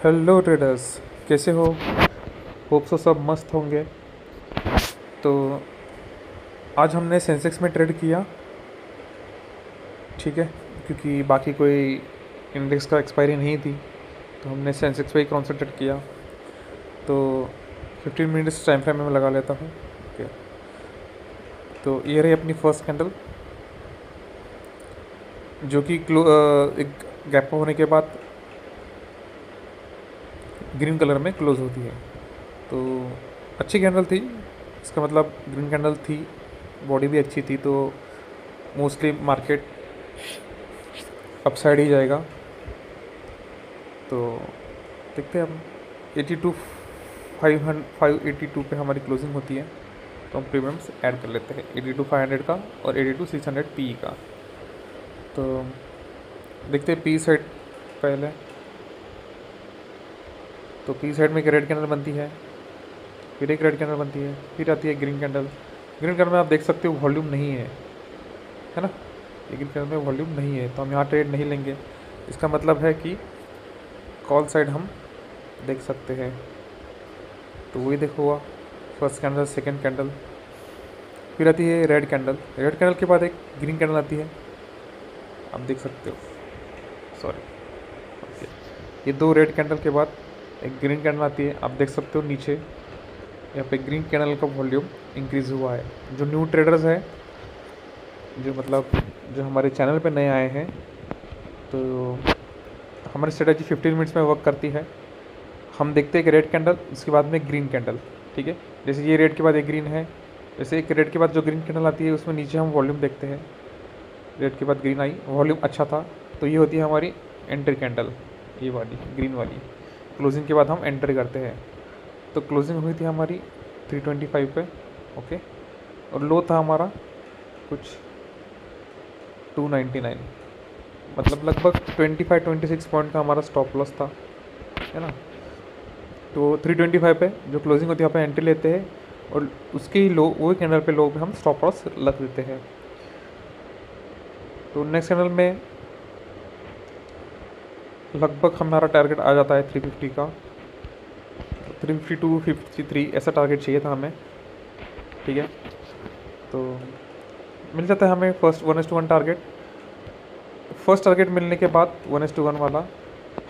Hello traders, कैसे हो? Hope so सब मस्त होंगे। तो आज हमने सेंसेक्स में ट्रेड किया, ठीक है, क्योंकि बाकी कोई इंडेक्स का एक्सपायरी नहीं थी, तो हमने सेंसेक्स पे ही कॉन्सेंट्रेट किया। तो 15 मिनट्स टाइम फ्रेम में मैं लगा लेता हूँ। ओके, तो ये रही अपनी फर्स्ट कैंडल, जो कि एक गैप होने के बाद ग्रीन कलर में क्लोज होती है। तो अच्छी कैंडल थी, इसका मतलब ग्रीन कैंडल थी, बॉडी भी अच्छी थी, तो मोस्टली मार्केट अपसाइड ही जाएगा। तो देखते हैं हम 82 582 पे हमारी क्लोजिंग होती है, तो हम प्रीमियम्स ऐड कर लेते हैं 82 500 का और 82 600 पी का। तो देखते हैं पी साइड पहले। तो पी साइड में एक रेड कैंडल बनती है, फिर एक रेड कैंडल बनती है, फिर आती है ग्रीन कैंडल। ग्रीन कैंडल में आप देख सकते हो वॉल्यूम नहीं है ना, ये ग्रीन कैंडल में वॉल्यूम नहीं है, तो हम यहाँ ट्रेड नहीं लेंगे। इसका मतलब है कि कॉल साइड हम देख सकते हैं। तो वही देखो हुआ फर्स्ट कैंडल, सेकंड कैंडल, फिर आती है रेड कैंडल। रेड कैंडल के बाद एक ग्रीन कैंडल आती है, आप देख सकते हो, सॉरी, ओके, ये दो रेड कैंडल के बाद एक ग्रीन कैंडल आती है। आप देख सकते हो नीचे यहाँ पे ग्रीन कैंडल का वॉल्यूम इंक्रीज़ हुआ है। जो न्यू ट्रेडर्स है, जो मतलब जो हमारे चैनल पे नए आए हैं, तो हमारी स्ट्रेटजी 15 मिनट्स में वर्क करती है। हम देखते हैं कि रेड कैंडल, इसके बाद में ग्रीन कैंडल, ठीक है, जैसे ये रेड के बाद एक ग्रीन है, जैसे एक रेड के बाद जो ग्रीन कैंडल आती है उसमें नीचे हम वॉल्यूम देखते हैं। रेड के बाद ग्रीन आई, वॉल्यूम अच्छा था, तो ये होती है हमारी एंट्री कैंडल, ये वाली ग्रीन वाली। क्लोजिंग के बाद हम एंट्री करते हैं। तो क्लोजिंग हुई थी हमारी 325 पे, ओके, और लो था हमारा कुछ 299, मतलब लगभग 25-26 पॉइंट का हमारा स्टॉप लॉस था, है ना। तो 325 पे जो क्लोजिंग होती है यहाँ पे एंट्री लेते हैं, और उसके ही लो, वही कैंडल पे लो पे हम स्टॉप लॉस लग देते हैं। तो नेक्स्ट कैंडल में लगभग हमारा टारगेट आ जाता है 350 का, 352 53 ऐसा टारगेट चाहिए था हमें, ठीक है। तो मिल जाता है हमें फर्स्ट 1:1 टारगेट। फर्स्ट टारगेट मिलने के बाद 1:1 वाला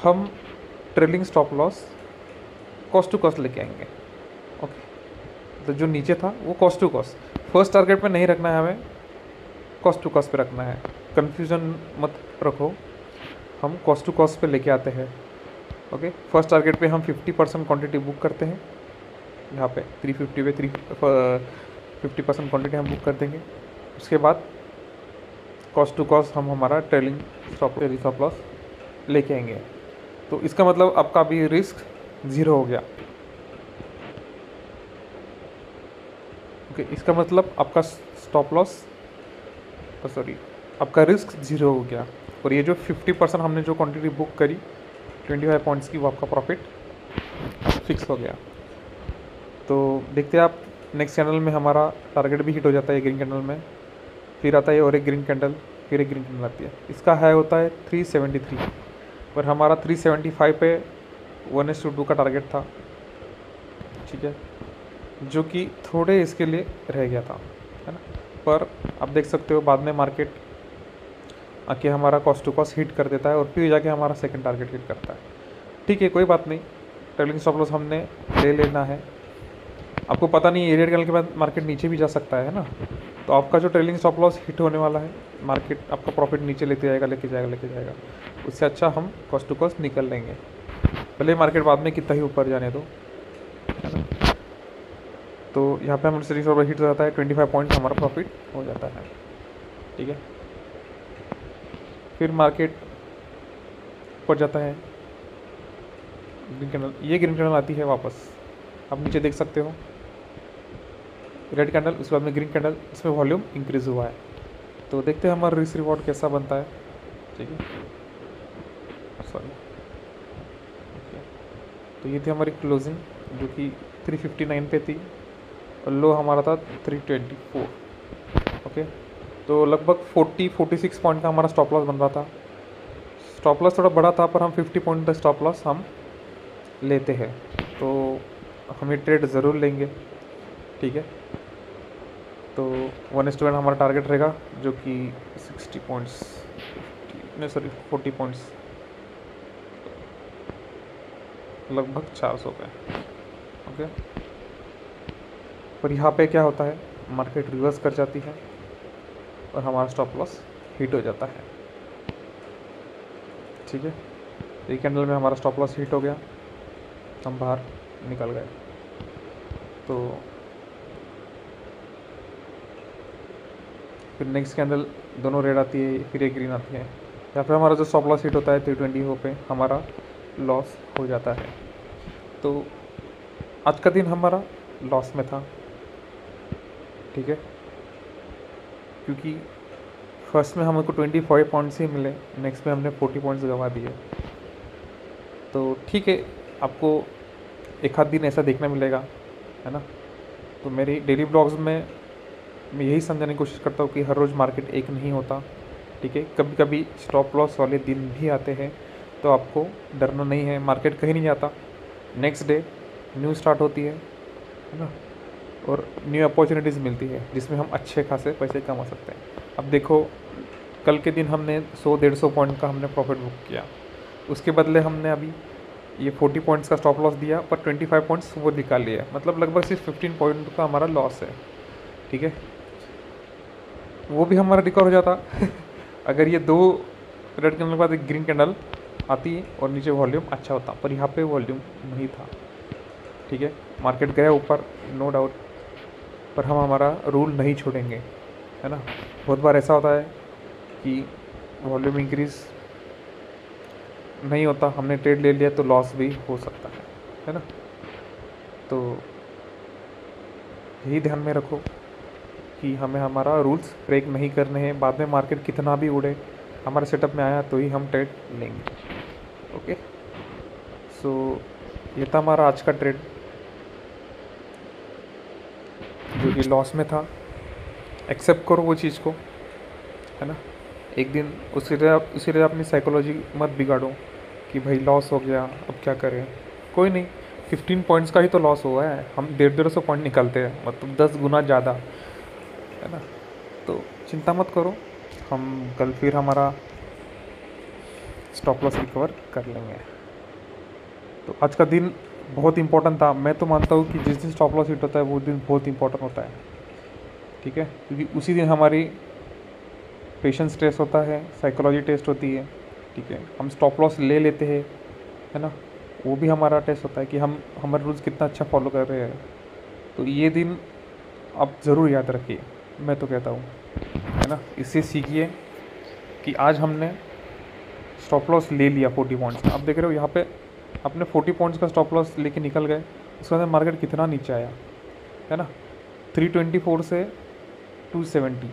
हम trailing stop loss cost to cost लेके आएंगे, ओके। तो जो नीचे था वो cost to cost, first target पे नहीं रखना है हमें, कॉस्ट टू कॉस्ट पे रखना है। कन्फ्यूज़न मत रखो, हम कॉस्ट टू कॉस्ट पे लेके आते हैं, ओके। फर्स्ट टारगेट पे हम 50% क्वांटिटी बुक करते हैं, यहाँ पे 350 पे 50% क्वांटिटी हम बुक कर देंगे। उसके बाद कॉस्ट टू कॉस्ट हम हमारा ट्रेलिंग स्टॉप लॉस लेके आएंगे। तो इसका मतलब आपका भी रिस्क ज़ीरो हो गया, ओके। इसका मतलब आपका स्टॉप लॉस, सॉरी, आपका रिस्क ज़ीरो हो गया। और ये जो 50% हमने जो क्वांटिटी बुक करी 25 पॉइंट्स की, वो आपका प्रॉफिट फिक्स हो गया। तो देखते हैं आप नेक्स्ट कैंडल में हमारा टारगेट भी हिट हो जाता है ग्रीन कैंडल में, फिर आता है और एक ग्रीन कैंडल, फिर एक ग्रीन कैंडल आती है। इसका हाई होता है 373, पर हमारा 375 पे 1:2 का टारगेट था, ठीक है, जो कि थोड़े इसके लिए रह गया था, है ना। पर आप देख सकते हो बाद में मार्केट आके हमारा कॉस्ट टू कॉस्ट हिट कर देता है, और फिर जाके हमारा सेकंड टारगेट हिट करता है, ठीक है, कोई बात नहीं। ट्रेलिंग स्टॉप लॉस हमने ले लेना है। आपको पता नहीं एरियर कैंडल के बाद मार्केट नीचे भी जा सकता है ना, तो आपका जो ट्रेलिंग स्टॉप लॉस हिट होने वाला है, मार्केट आपका प्रॉफिट नीचे लेते जाएगा, लेके जाएगा। उससे अच्छा हम कॉस्ट टू कॉस्ट निकल लेंगे, भले मार्केट बाद में कितना ही ऊपर जाने दो, है ना। तो यहाँ पे हम ट्रेलिंग स्टॉप लॉस हिट हो जाता है, 25 पॉइंट हमारा प्रॉफिट हो जाता है, ठीक है। फिर मार्केट ऊपर जाता है, ग्रीन कैंडल, ये ग्रीन कैंडल आती है वापस, आप नीचे देख सकते हो रेड कैंडल, उसके बाद में ग्रीन कैंडल, इसमें वॉल्यूम इंक्रीज़ हुआ है। तो देखते हैं हमारा रिस्क रिवॉर्ड कैसा बनता है, ठीक है, सॉरी, ओके। तो ये थी हमारी क्लोजिंग, जो कि 359 पे थी, और लो हमारा था 324, ओके। तो लगभग 40-46 पॉइंट का हमारा स्टॉप लॉस बन रहा था। स्टॉप लॉस थोड़ा बड़ा था, पर हम 50 पॉइंट का स्टॉप लॉस हम लेते हैं तो हम ये ट्रेड ज़रूर लेंगे, ठीक है। तो 1:1 हमारा टारगेट रहेगा, जो कि 60 पॉइंट्स, नहीं सॉरी 40 पॉइंट्स, लगभग 400 पे, ओके। पर यहाँ पे क्या होता है, मार्केट रिवर्स कर जाती है और हमारा स्टॉप लॉस हिट हो जाता है, ठीक है। एक कैंडल में हमारा स्टॉप लॉस हिट हो गया, हम बाहर निकल गए। तो फिर नेक्स्ट कैंडल दोनों रेड आती है, फिर एक ग्रीन आती है। या फिर हमारा जो स्टॉप लॉस हिट होता है 320 हो पे हमारा लॉस हो जाता है। तो आज का दिन हमारा लॉस में था, ठीक है, क्योंकि फर्स्ट में हमको 25 पॉइंट्स ही मिले, नेक्स्ट में हमने 40 पॉइंट्स गंवा दिए। तो ठीक है, आपको एक आध दिन ऐसा देखने मिलेगा, है ना। तो मेरी डेली ब्लॉग्स में मैं यही समझाने की कोशिश करता हूँ कि हर रोज़ मार्केट एक नहीं होता, ठीक है। कभी कभी स्टॉप लॉस वाले दिन भी आते हैं, तो आपको डरना नहीं है। मार्केट कहीं नहीं जाता, नेक्स्ट डे न्यू स्टार्ट होती है ना, और न्यू अपॉर्चुनिटीज़ मिलती है जिसमें हम अच्छे खासे पैसे कमा सकते हैं। अब देखो, कल के दिन हमने 100-150 पॉइंट का हमने प्रॉफिट बुक किया, उसके बदले हमने अभी ये 40 पॉइंट्स का स्टॉप लॉस दिया, पर 25 पॉइंट्स वो निकाल लिए, मतलब लगभग सिर्फ 15 पॉइंट का हमारा लॉस है, ठीक है। वो भी हमारा रिकवर हो जाता अगर ये 2 रेड कैंडल के बाद एक ग्रीन कैंडल आती और नीचे वॉल्यूम अच्छा होता, पर यहाँ पे वॉल्यूम नहीं था, ठीक है। मार्केट गया ऊपर, नो डाउट, पर हम हमारा रूल नहीं छोड़ेंगे, है ना। बहुत बार ऐसा होता है कि वॉल्यूम इंक्रीज़ नहीं होता, हमने ट्रेड ले लिया तो लॉस भी हो सकता है ना। तो यही ध्यान में रखो कि हमें हमारा रूल्स ब्रेक नहीं करने हैं। बाद में मार्केट कितना भी उड़े, हमारे सेटअप में आया तो ही हम ट्रेड लेंगे, ओके। सो ये था हमारा आज का ट्रेड, जो कि लॉस में था। एक्सेप्ट करो वो चीज़ को, है ना। एक दिन उसी लिए अपनी साइकोलॉजी मत बिगाड़ो कि भाई लॉस हो गया, अब क्या करें। कोई नहीं, 15 पॉइंट्स का ही तो लॉस हुआ है, हम 150 पॉइंट निकलते हैं, मतलब 10 गुना ज़्यादा, है ना। तो चिंता मत करो, हम कल फिर हमारा स्टॉप लॉस रिकवर कर लेंगे। तो आज का दिन बहुत इंपॉर्टेंट था। मैं तो मानता हूँ कि जिस दिन स्टॉप लॉस हिट होता है वो दिन बहुत इंपॉर्टेंट होता है, ठीक है, क्योंकि उसी दिन हमारी पेशेंस टेस्ट होता है, साइकोलॉजी टेस्ट होती है, ठीक है। हम स्टॉप लॉस ले लेते हैं, है ना, वो भी हमारा टेस्ट होता है कि हम हमारे रूल्स कितना अच्छा फॉलो कर रहे हैं। तो ये दिन आप ज़रूर याद रखिए, मैं तो कहता हूँ, है ना। इससे सीखिए कि आज हमने स्टॉप लॉस ले लिया 40 पॉइंट्स का। आप देख रहे हो यहाँ पे अपने 40 पॉइंट्स का स्टॉप लॉस लेके निकल गए, उसके बाद मार्केट कितना नीचे आया, है ना, 324 से 270,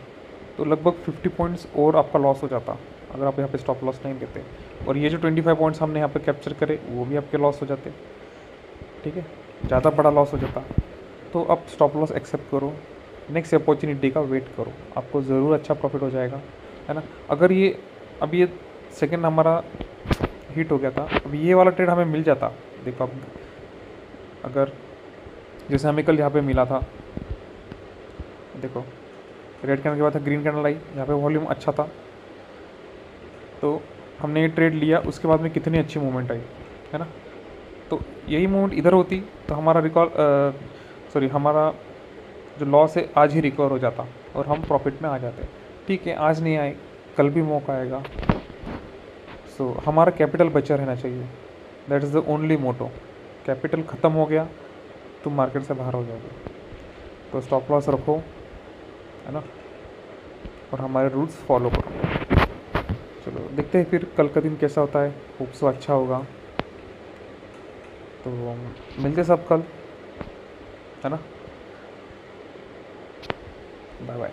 तो लगभग 50 पॉइंट्स और आपका लॉस हो जाता अगर आप यहाँ पे स्टॉप लॉस नहीं लेते। और ये जो 25 पॉइंट्स हमने यहाँ पे कैप्चर करे वो भी आपके लॉस हो जाते, ठीक है, ज़्यादा बड़ा लॉस हो जाता। तो अब स्टॉप लॉस एक्सेप्ट करो, नेक्स्ट अपॉर्चुनिटी का वेट करो, आपको ज़रूर अच्छा प्रॉफिट हो जाएगा, है ना। अगर ये अब ये सेकेंड हमारा हिट हो गया था, अब ये वाला ट्रेड हमें मिल जाता, देखो अब अगर जैसे हमें कल यहाँ पे मिला था, देखो रेड कैंडल के बाद ग्रीन कैंडल आई, यहाँ पे वॉल्यूम अच्छा था, तो हमने ये ट्रेड लिया, उसके बाद में कितनी अच्छी मूवमेंट आई, है ना। तो यही मूवमेंट इधर होती तो हमारा हमारा जो लॉस है आज ही रिकवर हो जाता और हम प्रॉफिट में आ जाते, ठीक है। आज नहीं आए, कल भी मौका आएगा। सो हमारा कैपिटल बचा रहना चाहिए, that is the only motto. Capital ख़त्म हो गया तो मार्केट से बाहर हो जाओगे। तो स्टॉप लॉस रखो, है ना, और हमारे रूल्स फॉलो करो। चलो देखते हैं फिर कल का दिन कैसा होता है, होप सो अच्छा होगा। तो मिलते सब कल, है ना। Bye bye.